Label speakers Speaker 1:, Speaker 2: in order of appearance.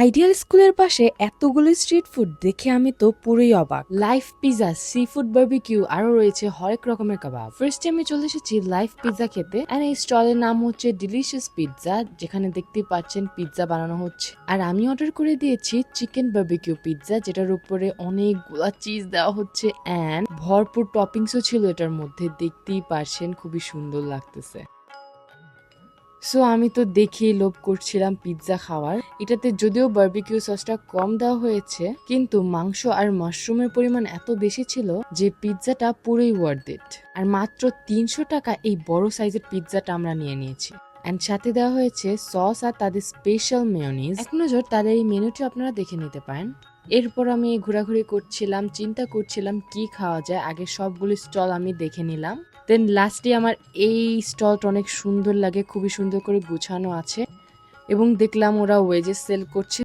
Speaker 1: Ideal স্কুলের পাশে এতগুলো স্ট্রিট ফুড দেখে আমি তো পুরোই অবাক। Live pizza, sea food barbecue, আরো রয়েছে হরেক রকমের কাবাব। ফার্স্টে আমি চলে এসেছি লাইভ পিজা খেতে, এন্ড এই স্টলের নাম হচ্ছে ডিলিশিয়াস পিৎজা, যেখানে দেখতেই পাচ্ছেন পিৎজা বানানো হচ্ছে। আর আমি অর্ডার করে দিয়েছি চিকেন বারবিকিউ পিৎজা, যেটার উপরে অনেকগুলা চিজ দেওয়া হচ্ছে এন্ড ভরপুর টপিংসও ছিল এটার মধ্যে। দেখতেই পাচ্ছেন খুবই সুন্দর লাগতেছে। সো আমি তো দেখেই লোভ করছিলাম পিৎজা খাওয়ার। এটাতে যদিও বারবিকিউ সসটা কম দেওয়া হয়েছে, কিন্তু মাংস আর মাশরুমের পরিমাণ এত বেশি ছিল যে পিৎজাটা পুরোই ওয়ার্থ ইট। আর মাত্র 300 টাকা এই বড় সাইজের পিৎজাটা আমরা নিয়ে নিয়েছি। এন্ড সাথে দেওয়া হয়েছে সস আর তাদের স্পেশাল মেয়োনিজ। এক নজর তাদের এই মেনুটি আপনারা দেখে নিতে পারেন। এরপর আমি ঘোরাঘুরি করছিলাম, চিন্তা করছিলাম কি খাওয়া যায়। আগে সবগুলো স্টল আমি দেখে নিলাম, দেন লাস্টে আমার এই স্টলটা অনেক সুন্দর লাগে, খুবই সুন্দর করে গুছানো আছে এবং দেখলাম ওরা ওয়েজেস সেল করছে।